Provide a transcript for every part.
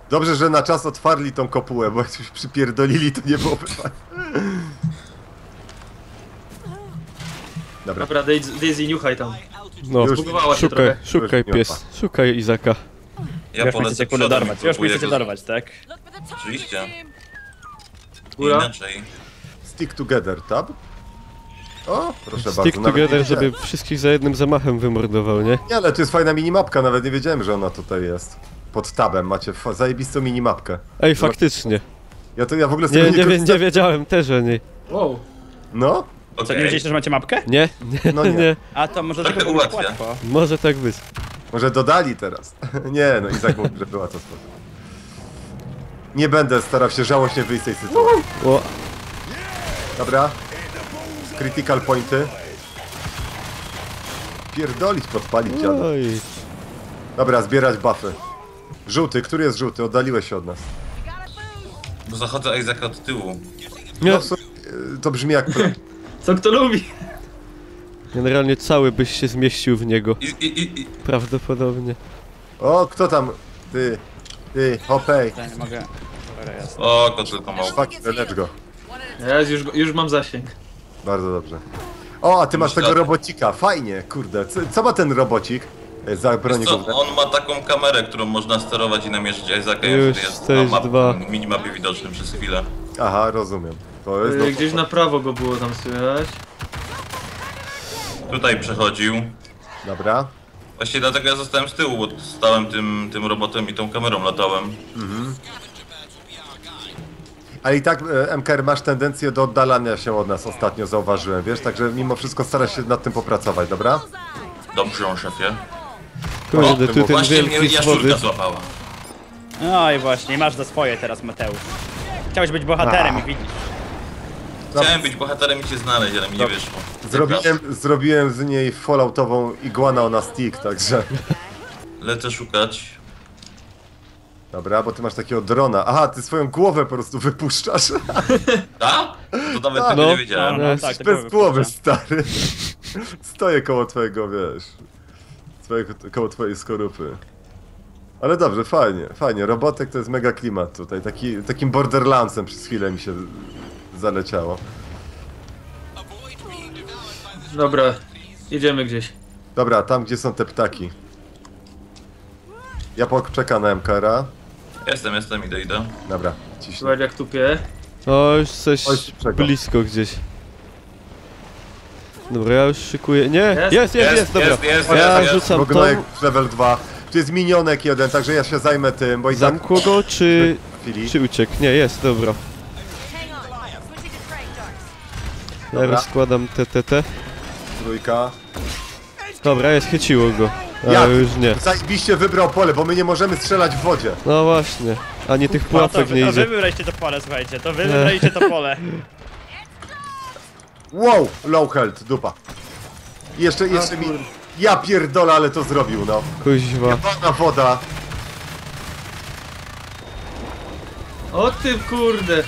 Dobrze, że na czas otwarli tą kopułę, bo jakbyś przypierdolili, to nie byłoby fajnie. Dobra. Dobra, Daisy, niuchaj tam. No, Już Zbugowała się trochę. szukaj pies, szukaj Izaka. Ja Już polecę chcecie kule przodem i dorwać, już mnie próbuję chcecie go... dorwać, tak? Oczywiście. Góra. Inaczej. Stick together, tab? O, proszę Stick bardzo. nawet together, nie żeby wiedziałem. wszystkich za jednym zamachem wymordował, nie? Nie, ale tu jest fajna minimapka, nawet nie wiedziałem, że ona tutaj jest. Pod tabem macie zajebistą minimapkę. Ej, faktycznie. Ja w ogóle z tego Nie korzystałem. wiedziałem też o niej. Wow. No? Co, nie Okej. wiedzieliście, że macie mapkę? Nie, No nie. nie. A to może Trochę tylko być ułatwia. łatwo. Może tak być. Może dodali teraz. Nie, no Izak mówi, że była to spoko. Nie będę starał się żałośnie wyjść z tej sytuacji. O, Dobra. Critical pointy. Pierdolić, podpalić dziada. oj. Dobra, zbierać buffy. Żółty, który jest żółty? Oddaliłeś się od nas. Bo zachodzę Isaac od tyłu. Nie, No, w sumie, to brzmi jak plan. Co kto lubi? generalnie cały byś się zmieścił w niego. I Prawdopodobnie. O, kto tam? Ty, hopej. Ja nie mogę. Dobra, jest. O, to tylko mało. Fuck, lecz go. Ja już mam zasięg. Bardzo dobrze. O, a ty masz tego robocika, fajnie, kurde. Co ma ten robocik? Za bronię Co, go. on ma taką kamerę, którą można sterować i namierzyć Isaaca, Już jak jest to na jest dwa. minimapie widocznym przez chwilę. Aha, rozumiem. To jest Gdzieś na prawo go było tam słychać. Tutaj przechodził. Dobra. Właśnie dlatego ja zostałem z tyłu, bo stałem tym robotem i tą kamerą latałem. Ale i tak, MKR, masz tendencję do oddalania się od nas ostatnio, zauważyłem, wiesz? Także mimo wszystko starasz się nad tym popracować, dobra? Dobrze, szefie. Kurde, tu ten Właśnie mnie wielki z wody. jaszczurka złapała. No i właśnie, masz za swoje teraz, Mateusz. Chciałeś być bohaterem i widzisz. Chciałem być bohaterem i cię znaleźć, ale mi nie wyszło. Zrobiłem z niej falloutową iguana na stick, także... Lecę szukać. Dobra, bo ty masz takiego drona. Aha, ty swoją głowę po prostu wypuszczasz. Tak? To nawet tego No. nie wiedziałem. No, tak, to Bez głowy, stary. Stoję koło twojego, wiesz... koło twojej skorupy. Ale dobrze, fajnie, fajnie. Robotek to jest mega klimat tutaj. Takim Borderlandsem przez chwilę mi się zaleciało. Dobra, jedziemy gdzieś. Dobra, tam gdzie są te ptaki. Ja poczekam na MKR-a. Jestem, idę. Dobra, ciśnij. Słuchaj jak tupie. O, już coś Oj, czego? blisko gdzieś. Dobra, ja już szykuję. Nie, Jest? jest, dobra. Ja jest. rzucam Mogę tą. na level 2. Tu jest minionek jeden, także ja się zajmę tym, bo i tak... Zamkło go, czy Chwili. uciekł? Nie, jest, dobra. Ja Dobra. rozkładam TTT. Trójka. Dobra, jest, chyciło go. Ale Jak? już nie. Zajebiście wybrał pole, bo my nie możemy strzelać w wodzie. No właśnie. Ani tych No to, pułapek nie to wy idzie. wybraliście to pole, słuchajcie, to wy wybraliście to pole. Wow, low health, dupa. I jeszcze mi... Ja pierdolę, ale to zrobił, no. Kuźwa. Pana woda. O ty kurde.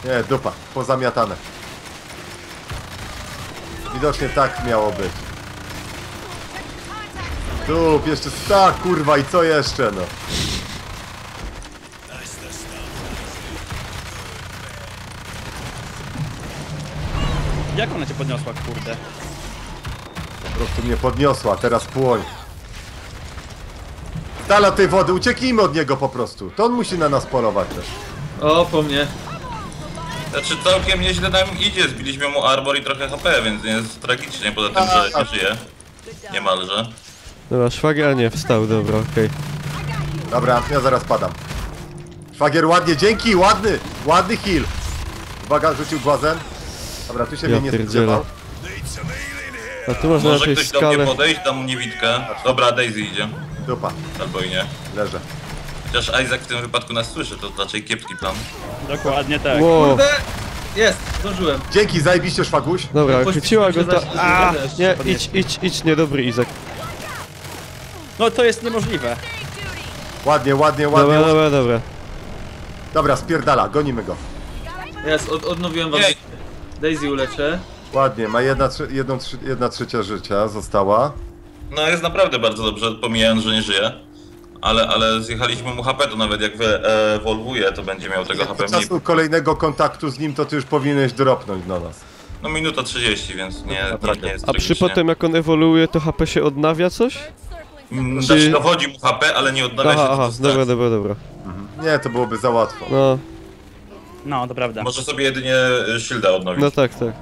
Nie, dupa, pozamiatane. Widocznie tak miało być. Dup, jeszcze tak, kurwa, i co jeszcze, no? Jak ona cię podniosła, kurde? Po prostu mnie podniosła, teraz płoń. Dala tej wody, ucieknijmy od niego po prostu. To on musi na nas polować też. O, po mnie. Znaczy całkiem nieźle nam idzie, zbiliśmy mu armor i trochę HP, więc nie jest tragicznie, poza tym, że nie żyje. Niemalże. Dobra, szwagier, nie, wstał, dobra, okej. Dobra, ja zaraz padam. Szwagier, ładnie, dzięki, ładny heal. Uwaga, rzucił głazem. Dobra, tu się Ja mnie nie pierdzielę. spodziewał. A tu można Może jakąś ktoś do mnie skalę. podejść, dam mu niewidkę. Dobra, Daisy idzie. Dupa, Albo i nie. leżę. Chociaż Isaac w tym wypadku nas słyszy, to raczej kiepski plan. Dokładnie tak. Wow. Kurde. Jest, zdążyłem. Dzięki, zajebiście, szwaguś. Dobra, Pośpieszmy chyciła się go ta... zaś- A, zaś- nie, podnieść. idź, niedobry Izak. No to jest niemożliwe. Ładnie. Dobra. Dobra, spierdala, gonimy go. Jest, odnowiłem wam. Jej. Daisy uleczę. Ładnie, ma jedna trzecia życia została. No jest naprawdę bardzo dobrze, pomijając, że nie żyje. Ale zjechaliśmy mu HP, to nawet jak wyewoluuje, to będzie miał tego HP Od mniej. czasu kolejnego kontaktu z nim to ty już powinieneś dropnąć do nas. No minuta 30, więc nie jest A przy tragicznie. potem jak on ewoluuje, to HP się odnawia coś? Znaczy dowodzi mu HP, ale nie odnawia się Aha, to dobra, dobra, dobra. Nie, to byłoby za łatwo. No, No, to prawda. Może sobie jedynie shielda odnowić. no tak, tak.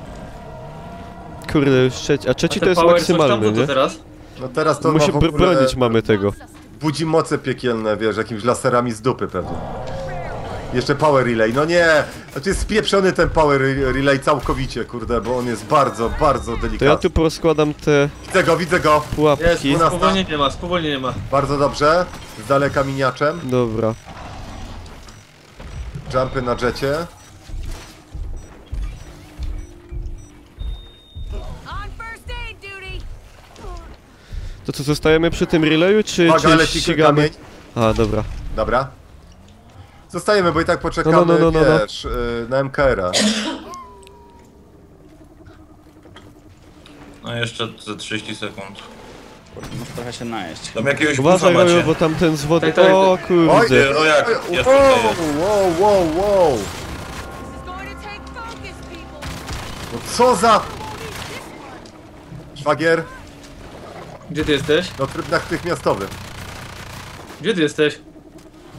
Kurde, już trzeci, a trzeci to ten jest power coś tam, maksymalny, co to nie? teraz? No teraz to Musi ma w ogóle... bronić mamy tego. Budzi moce piekielne, wiesz, jakimiś laserami z dupy pewnie. Jeszcze power relay, no nie! To jest spieprzony ten power relay całkowicie, kurde, bo on jest bardzo, bardzo To ja delikatny. tu porozkładam te Widzę go! Jest, pułapki. spowolnienie ma. Bardzo dobrze. Z daleka miniaczem. Dobra. Jumpy na jecie. On first aid duty. To co, zostajemy przy tym relayu, czy Uwaga, leci ścigamy? kamień. A, dobra. Dobra. Zostajemy, bo i tak poczekamy, No. wiesz, na MKR-a. No jeszcze ze 30 sekund. Muszę trochę się najeść. Tam jakiegoś Uważaj, bufa Rojo, macie. bo tamten z wody... Tak, tak. O kurde. Rojak, jest Wow, tutaj. wow. This is going to take focus, people. No co za... Szwagier? Gdzie ty jesteś? No tryb natychmiastowy. Gdzie ty jesteś?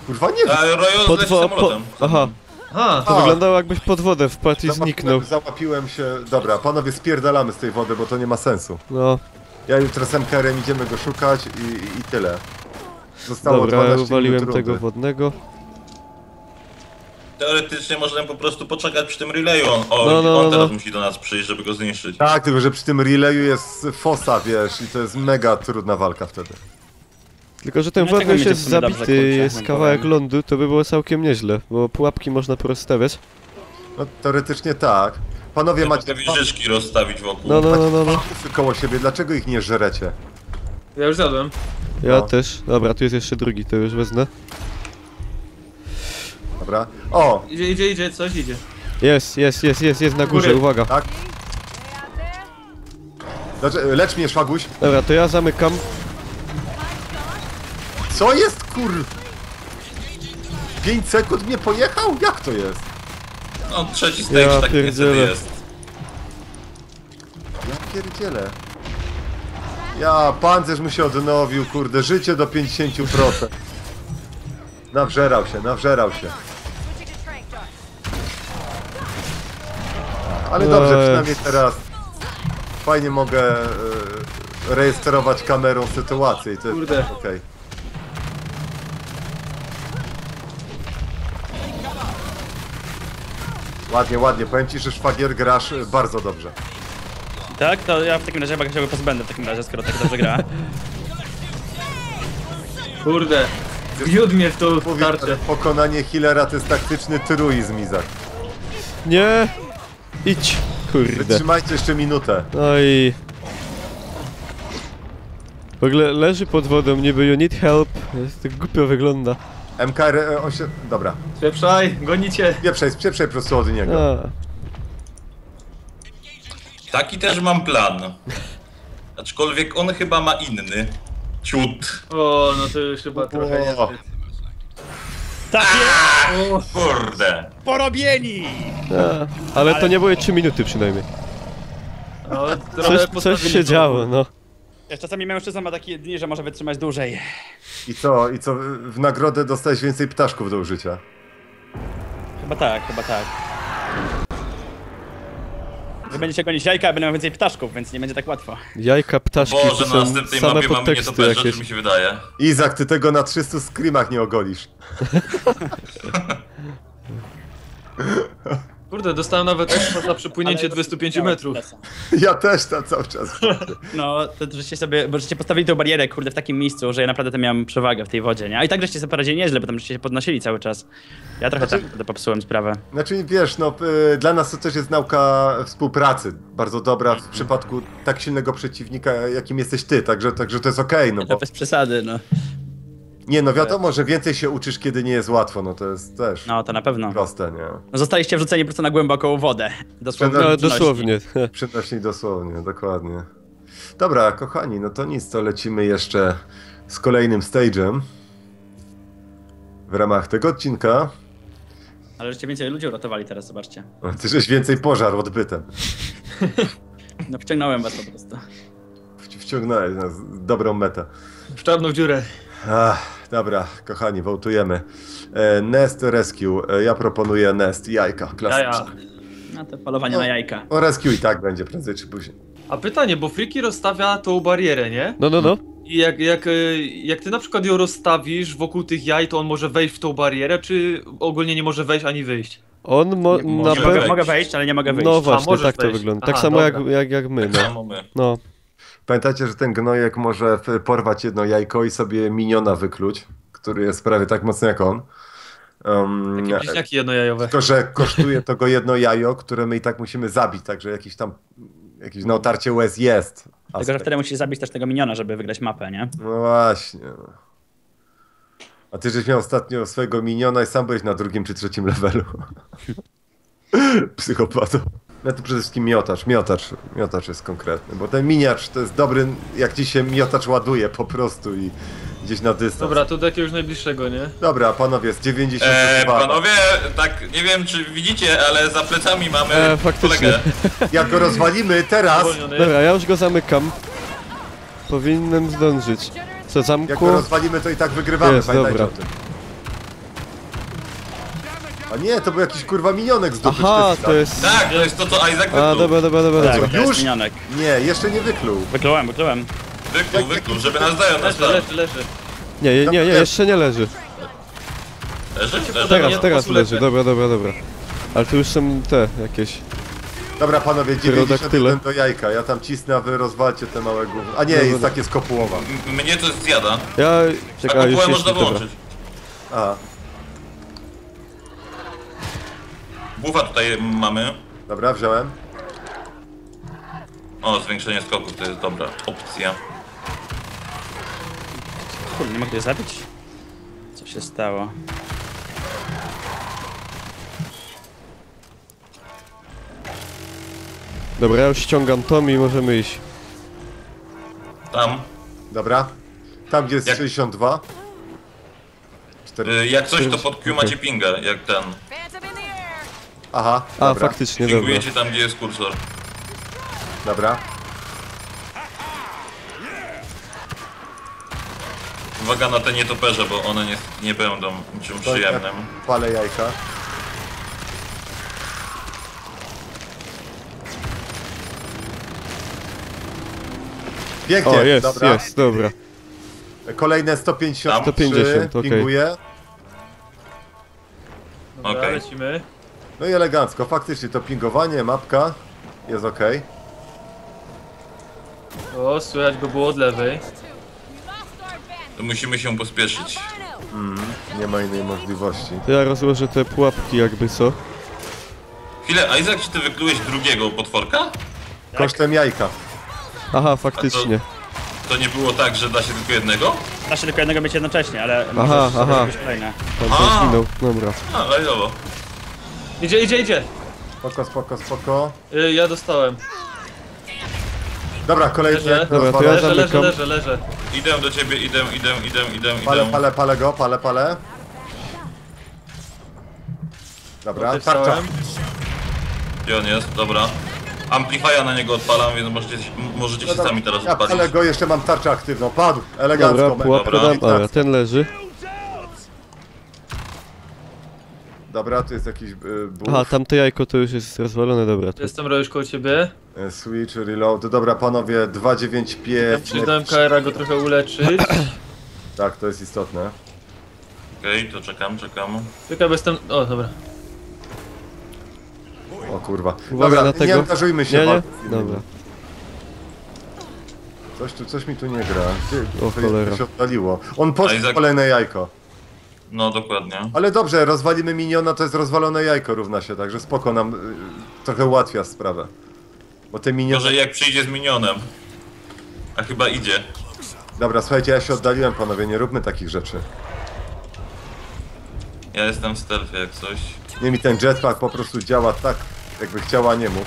Kurwa, nie wiem. A Rojo Pod zleci samolotem. Aha, Aha, to wyglądało jakbyś pod wodę wpadł i zniknął. Załapiłem się... Dobra, panowie, spierdalamy z tej wody, bo to nie ma sensu. No, Ja jutro z MKR-em idziemy go szukać i tyle. Zostało dobra, 12 uwaliłem minut tego rundy. wodnego. Teoretycznie możemy po prostu poczekać przy tym relayu. On teraz musi do nas przyjść, żeby go zniszczyć. Tak, tylko że przy tym relayu jest fosa, wiesz, i to jest mega trudna walka wtedy. Tylko, że ten No, tego wodny mi już się w jest sumie dobrze, zabity, kurczę, jest wam kawałek powiem. lądu, to by było całkiem nieźle, bo pułapki można porozstawiać. No teoretycznie tak. Panowie, Ja macie mogę wieżyczki rozstawić wokół. No. pufy koło siebie, dlaczego ich nie żerecie? ja już zjadłem. Ja No. też. Dobra, tu jest jeszcze drugi, to już wezmę. Dobra. O! Idzie, coś idzie. Jest na górze, Góry. uwaga. Tak? Lecz mnie, szwaguś. Dobra, to ja zamykam. Co jest, kur... 5 sekund mnie pojechał? Jak to jest? No trzeci stage Ja tak niestety pierdzielę. jest. Ja pierdzielę. Ja, pancerz mu się odnowił, kurde, życie do 50%. Nawżerał się. Switching to trank dart. Ale dobrze, Eee. przynajmniej teraz fajnie mogę rejestrować kamerą sytuację i to jest Kurde. okej. Ładnie, powiem ci, że szwagier grasz bardzo dobrze. Tak? To ja w takim razie chyba się go pozbędę w takim razie, skoro tak dobrze gra. Kurde. Wiódł mnie w tą Mówi, tarczę. że pokonanie healera to jest taktyczny truizm, Izak. Nie! Idź! Kurde. Wytrzymajcie jeszcze minutę. No i... W ogóle leży pod wodą, niby you need help. Jest tak głupio wygląda. MKR, on się... Dobra. Spieprzaj, gonicie. Pieprzej po prostu od niego. A, Taki też mam plan. Aczkolwiek on chyba ma inny. Ciut. O, no to już chyba trochę nie. O. Tak jest! Kurde. Porobieni! ale to nie były 3 minuty przynajmniej. No, trochę Coś postawili się to. działo, no. Wiesz, czasami mężczyzna ma takie dni, że może wytrzymać dłużej. I co? W nagrodę dostałeś więcej ptaszków do użycia? Chyba tak. Wy będziecie gonić jajka, a będę miał więcej ptaszków, więc nie będzie tak łatwo. Jajka, ptaszki, Boże, to na są następnej same mapie mamy podteksty nietoperze, jakieś. mi się wydaje. Izak, ty tego na 300 screamach nie ogolisz. Kurde, dostałem nawet expa za przepłynięcie 25 metrów. Ja też tam cały czas. No, to żeście sobie, bo żeście postawili tą barierę, kurde, w takim miejscu, że ja naprawdę tam miałem przewagę w tej wodzie, nie? A i tak żeście sobie poradzili nieźle, bo tam żeście się podnosili cały czas. Ja trochę Znaczy- tak popsułem sprawę. Znaczy, wiesz, no, dla nas to też jest nauka współpracy. Bardzo dobra w przypadku tak silnego przeciwnika, jakim jesteś ty. Także to jest okej, no To bo... bez przesady, no. Nie, no wiadomo, że więcej się uczysz, kiedy nie jest łatwo, no to jest też No, to na pewno. proste, nie? No, zostaliście wrzuceni po prostu na głęboką wodę. Dosłownie. No, No, przenośni. dosłownie. Przenośni dosłownie, dokładnie. Dobra, kochani, no to nic, to lecimy jeszcze z kolejnym stage'em. w ramach tego odcinka. Ale żeście więcej ludzi uratowali teraz, zobaczcie. O, ty żeś więcej pożar odbytem. No wciągnąłem was po prostu. Wciągnąłeś nas w dobrą metę. W czarną dziurę. Dobra, kochani, wołtujemy. Nest Rescue. Ja proponuję Nest jajka. Klasyczne. No to polowanie na jajka. O Rescue i tak będzie prędzej czy później. A pytanie, bo Friki rozstawia tą barierę, nie? No. I jak ty na przykład ją rozstawisz wokół tych jaj, to on może wejść w tą barierę, czy ogólnie nie może wejść ani wyjść? On na może pewno... wejść. Mogę wejść, ale nie mogę wyjść. No właśnie, możesz tak to wejść. wygląda. Aha, Tak samo dobra. jak my, Tak no. samo my. No. Pamiętajcie, że ten gnojek może porwać jedno jajko i sobie miniona wykluć, który jest prawie tak mocny jak on. Takie bliźniaki jednojajowe. Tylko, że kosztuje to go jedno jajo, które my i tak musimy zabić, także jakiś na otarcie łez jest. Tylko, że wtedy musisz zabić też tego miniona, żeby wygrać mapę, nie? No właśnie. No. A ty żeś miał ostatnio swojego miniona i sam byłeś na 2. czy 3. levelu. Psychopato. No to przede wszystkim miotacz. Miotacz jest konkretny, bo ten miniacz to jest dobry, jak ci się miotacz ładuje po prostu i gdzieś na dystans. Dobra, to do jakiegoś najbliższego, nie? Dobra, panowie, jest 92. Panowie, tak nie wiem czy widzicie, ale za plecami mamy faktycznie. kolegę. Jak go rozwalimy teraz, Zwolniony. Dobra, ja już go zamykam. Powinienem zdążyć. Co, jak zamku? go rozwalimy, to i tak wygrywamy, Jest, pamiętajcie dobra. o tym. A nie, to był jakiś kurwa minionek z dupy. Aha, czy to jest... Tak, to jest to co Isaac A, wykluł. dobra. Tak, to już? jest minionek. Nie, jeszcze nie wykluł. Wyklułem. Wykluł, żeby nas dają na Leży, start. leży. Nie, jeszcze nie leży. Leży? Leży. Teraz nie, leży, dobra. Ale tu już są te jakieś... Dobra, panowie, Pterodaktyle. 91 do jajka. Ja tam cisnę, a wy rozwalcie te małe gówno. A nie, Dobra. jest takie z kopułowa. Mnie to zjada. Ja... A Czekaj, już kopułę jest, można dobra. wyłączyć. A, Buffa tutaj mamy. dobra, wziąłem. O, zwiększenie skoków to jest dobra opcja. Kurde, nie mogę je zabić? Co się stało? Dobra, ja już ściągam Tom i możemy iść. Tam. Dobra. Tam, gdzie jest Jak- 62. Jak coś to pod Q macie pinga, jak ten. Phantom in the air. Aha, A, dobra, faktycznie, dobra. Pingujecie tam gdzie jest kursor. dobra. Uwaga na te nietoperze, bo one nie będą niczym To ja przyjemnym. palę jajka. Pięknie, O, jest, dobra. dobra. Kolejne 150. 150, okej. Pinguję. Dobra, Okej. lecimy. No i elegancko, faktycznie to pingowanie, mapka jest ok. O, słychać go było od lewej. We lost our advantage. To musimy się pospieszyć. Inferno. Nie ma innej możliwości. To ja rozłożę te pułapki jakby co. Chwilę, Isaac, czy ty wyklułeś drugiego potworka? Kosztem jajka. Aha, faktycznie. To nie było tak, że da się tylko jednego? Da się tylko jednego mieć jednocześnie, ale Aha, możesz sobie aha. zrobić kolejne. Tam A. zginął. Dobra. A, lajdowo. Idzie. Spoko. Ja dostałem. Dobra, kolejny Leżę. Dobra, to ja rozwalę. zamykam. Leżę. Idę do ciebie, idę. Palę go, palę. Dobra, tarcza. Dostałem. Gdzie on jest? Dobra. Amplifya na niego odpalam, więc możecie się sami teraz Ja palę odpalić. go, jeszcze mam tarczę aktywną. Padł, elegancko. Dobra, mega. pułapkę Dobra. dam. Dobra, ten leży. Dobra, tu jest jakiś buff. Aha, tamte jajko to już jest rozwalone, dobra. To... Jestem Rojusz koło ciebie. Switch, reload. Dobra, panowie, 295. Przyznałem KR go trochę uleczyć. Tak, to jest istotne. Okej, to czekam. Tylko bo jestem... O, dobra. O kurwa. Uwaga Dobra, na tego. nie angażujmy się. Nie? walką z innymi. Dobra. Coś mi tu nie gra. Gdzie? O cholera. To się oddaliło. On poszedł Isaac- w kolejne jajko. No dokładnie. Ale dobrze, rozwalimy miniona, to jest rozwalone jajko równa się, także spoko nam trochę ułatwia sprawę. Bo te miniony... Gorzej jak przyjdzie z minionem. A chyba idzie. Dobra, słuchajcie, ja się oddaliłem, panowie, nie róbmy takich rzeczy. Ja jestem w stealthie jak coś. Nie mi ten jetpack po prostu działa tak, jakby chciała, nie mógł.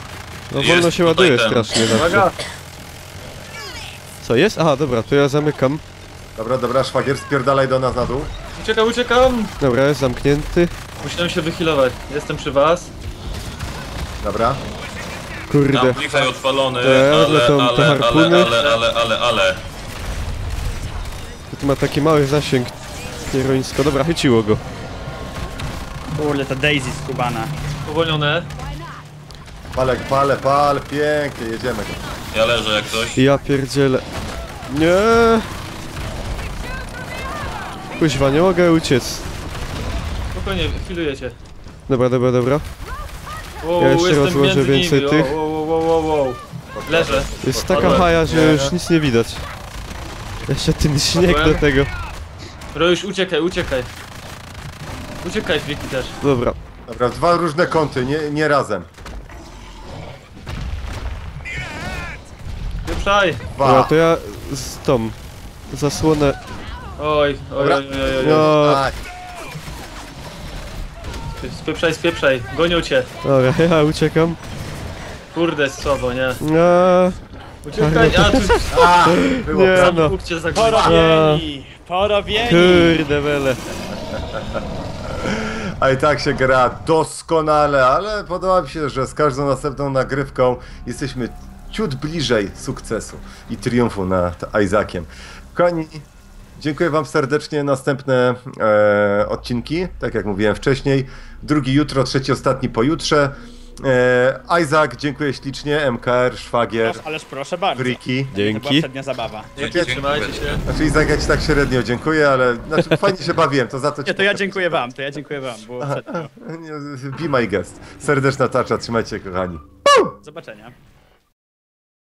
No Jest wolno się tutaj ładuje ten. strasznie zawsze. Uwaga! Co jest? Aha, dobra, to ja zamykam. Dobra, szwagier, spierdalaj do nas na dół. Uciekam! Dobra, jest zamknięty. Musiałem się wyhealować. Jestem przy was. Dobra. Kurde. Amplify odpalony, te harpuny. ale. To ma taki mały zasięg. Kierońsko. Dobra, chyciło go. Kurde, ta Daisy skubana. Powolnione. Palek, pal, pięknie, jedziemy. Ja leżę jak coś. Ja pierdzielę. Nie. Kuźwa, nie mogę uciec. Spokojnie, chwilujecie. Dobra. Wow, Ja jeszcze jestem rozłożę między więcej nimi. tych. Wow. Leżę. Jest taka Padłem. haja, że Nie. już nic nie widać. Jeszcze ten śnieg Padłem. do tego. Rojusz, uciekaj. Uciekaj, Wiki też. Dobra. Dobra, w dwa różne kąty, nie razem. Pieprzaj. Dobra, Dwa. to ja z tą zasłonę. Oj. No, Aj. Spieprzaj. Gonią cię. dobra, ja uciekam. Kurde, słabo, nie? No, Uciekaj, a tu A, było Nie. prawie. no. Bóg cię zagrywa. Porobieni! kurde bele. A i tak się gra doskonale, ale podoba mi się, że z każdą następną nagrywką jesteśmy ciut bliżej sukcesu i triumfu nad Isaaciem. Kochani, dziękuję wam serdecznie. Następne odcinki, tak jak mówiłem wcześniej. Drugi jutro, trzeci ostatni pojutrze. Isaac, dziękuję ślicznie. MKR, Szwagier, Ależ proszę bardzo. Friki. To była Dzięki. przednia zabawa. Dzięki, trzymajcie się. Znaczy Isaac, ja ci tak średnio dziękuję, ale znaczy, fajnie się bawiłem, to za to ci Nie, to ja dziękuję wam, Było przednio. Be my guest. Serdeczna tacza, trzymajcie się kochani. Do zobaczenia.